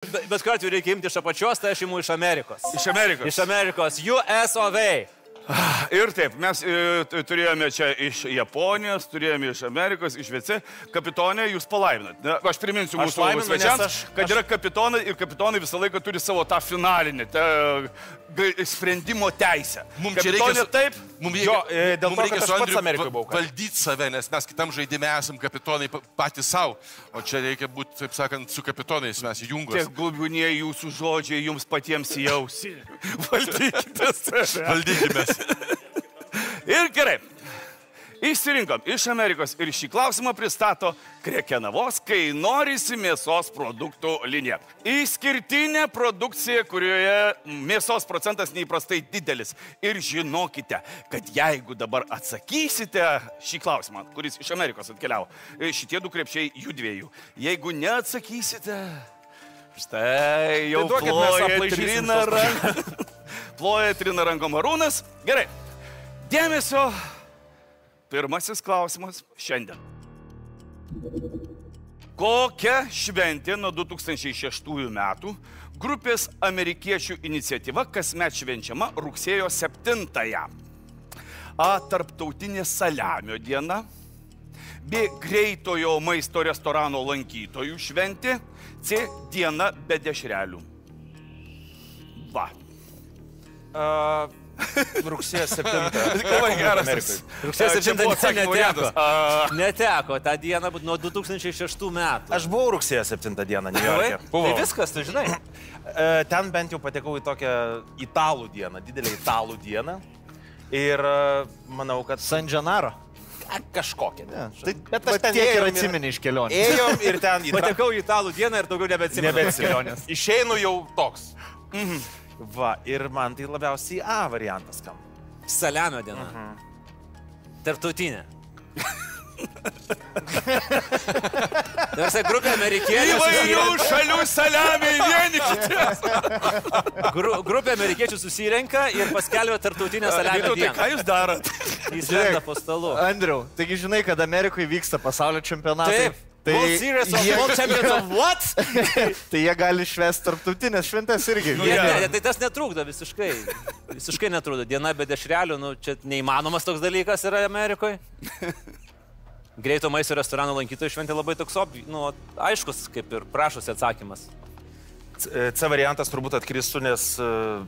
Bet kuriuo atveju reikia imti iš apačios, tai aš imu iš Amerikos. Iš Amerikos. Iš Amerikos. US of A. Ir taip, mes turėjome čia iš Japonijos, turėjome iš Amerikos, iš VC. Kapitonė, jūs palaiminat. Aš priminsiu mūsų svečiams, kad yra kapitonai ir kapitonai visą laiką turi savo tą finalinį sprendimo teisę. Mums čia reikia taip. Mums reikia su Andriu valdyti save, nes mes kitam žaidime esam kapitonai patys savo. O čia reikia būti, taip sakant, su kapitonais mes įjungos. Tiek glūbiunieji jūsų žodžiai jums patiems į ausį. Valdykite save. Valdykimės. Ir gerai. Išsirinkom iš Amerikos ir šį klausimą pristato Krekenavos Kai norisi mėsos produktų linija. Išskirtinė produkcija, kurioje mėsos procentas neįprastai didelis. Ir žinokite, kad jeigu dabar atsakysite šį klausimą, kuris iš Amerikos atkeliavo, šitie du krepšiai jų dviejų. Jeigu neatsakysite, štai jau ploja trina rankom Arūnas. Gerai. Dėmesio. Pirmasis klausimas šiandien. Kokia šventė nuo 2006 metų grupės amerikiečių iniciatyva kasmet švenčiama rugsėjo 7-ąją? A. Tarptautinė saliamio diena. B. Greitojo maisto restorano lankytojų šventė. C. Diena be dešrelių. Va. Rugsėjo 7. Labai geras. Rugsėjo 7 neteko. Neteko tą dieną nuo 2006 metų. Aš buvau rugsėjo 7 dieną New York'e. Tai viskas, tu žinai. Ten bent jau patekau į tokią italų dieną, didelę italų dieną. Ir manau, kad... San Gennaro. Kažkokia. Bet aš ten tiek ir atsimeni iš kelionės. Ėjom ir ten... Patekau į italų dieną ir daugiau nebeatsimenu. Išeinu jau toks. Va, ir man tai labiausiai A variantas kam. Saliamio diena. Tarptautinė. Tarsi grupė amerikiečių Įvairių šalių saliamiai vienykitės. Grupė amerikiečių susirenka ir paskelbė tarptautinę saliamio dieną. Ką jūs darot? Jis lenda po stalu. Andriau, taigi žinai, kad Amerikoje vyksta pasaulio čempionatai. Taip. World Series of World Champions of what? Tai jie gali švęsti tarptautinės šventės irgi. Ne, tai tas netrukdo visiškai. Visiškai netrukdo. Diena be dešrelių, čia neįmanomas toks dalykas yra Amerikoje. Greito maisto restorano lankytojų šventė labai toks aiškus, kaip ir prašosi atsakymas. C variantas turbūt atkristų, nes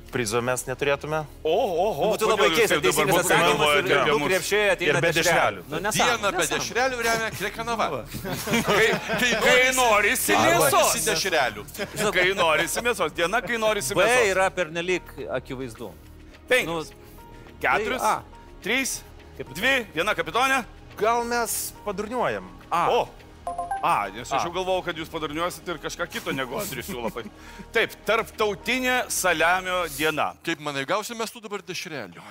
prizo mes neturėtume. Būtų labai keista, teisingas atsakymas ir du krepšiai ateina be dešrelių. Diena be dešrelių remia Krekenava. Kai norisi mėsos. Kai norisi mėsos. Diena, kai norisi B mėsos. yra pernelyg akivaizdu. 5, 4, 3, 2, 1 kapitonė. Gal mes padurniuojam. Nes aš jau galvojau, kad jūs padarniuosit ir kažką kito negu Andrius siūlo. Taip, tarptautinė saliamio diena. Kaip manai, gausime mes tų dabar dešrelių?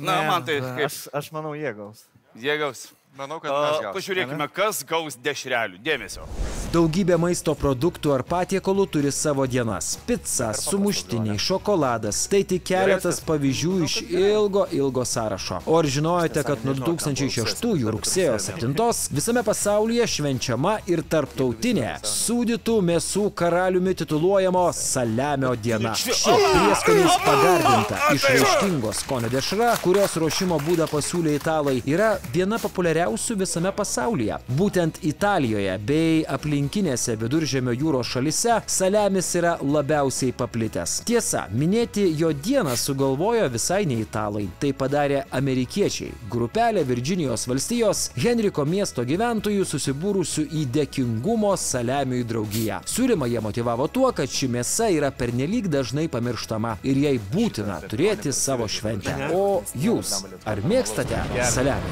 Na, man tai kaip... Aš manau, jie gaus. Jie gaus. Manau, kad mes gausime. Pažiūrėkime, kas gaus dešrelių. Dėmesio. Daugybė maisto produktų ar patiekalų turi savo dienas. Pica, sumuštiniai, šokoladas. Tai tik keletas pavyzdžių iš ilgo sąrašo. O ar žinojote, kad nuo 2006 rugsėjo 7 visame pasaulyje švenčiama ir tarptautinė sūdytų mėsų karaliumi tituluojamo saliamio diena. Ši prieskoniais pagardinta išraiškingo skonio dešra, kurios ruošimo būdą pasiūlė italai, yra viena populiariausių visame pasaulyje. Būtent Italijoje bei aplinkinėse Viduržemio jūros šalise saliamis yra labiausiai paplitęs. Tiesa, minėti jo dieną sugalvojo visai ne italai. Tai padarė amerikiečiai. Grupelė Virdžinijos valstijos Henriko miesto gyventojų susibūrusių į dėkingumo saliamiui draugiją. Siūlymą jie motyvavo tuo, kad ši mėsa yra pernelyg dažnai pamirštama ir jai būtina turėti savo šventę. O jūs, ar mėgstate saliamį?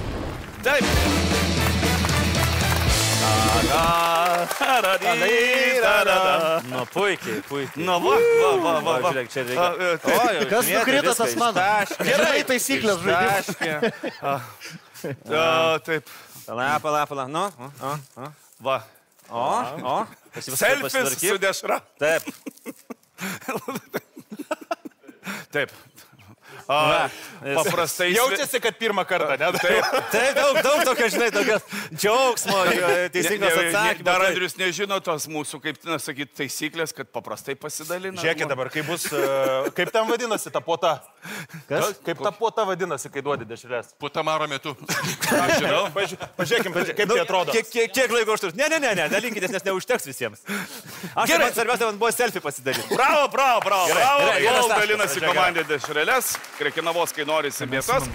Taip. Nu, puikiai. Nu, va. Žiūrėk, čia reikia. Kas nukrito, tas mano. Gerai taisyklės žaidimai. Taip. Pala. Nu. Va. Selfis su dešra. Taip. Taip. Paprastai Jaučiasi, kad pirmą kartą, ne? Tai daug tokio, žinai, tokio džiaugsmo, teisingas atsakymas. Dar Andrius nežino tos mūsų, kaip sakyti, taisyklės, kad paprastai pasidalina. Žiūrėkit dabar, kaip bus, kaip ten vadinasi ta puota? Kas? Kaip ta puota vadinasi, kai duodi dešrelės? Puota maro metu. Aš žinau. Pažiūrėkim, kaip tai atrodo. Kiek laiko užtruks? Ne, dalinkitės, nes neužteks visiems. Aš man svarbiausia, man buvo selfie pasidaryti. Bravo. Gerai, Kol dalinasi komandė dešrelės, Krekenavos, kai norisi mėsos.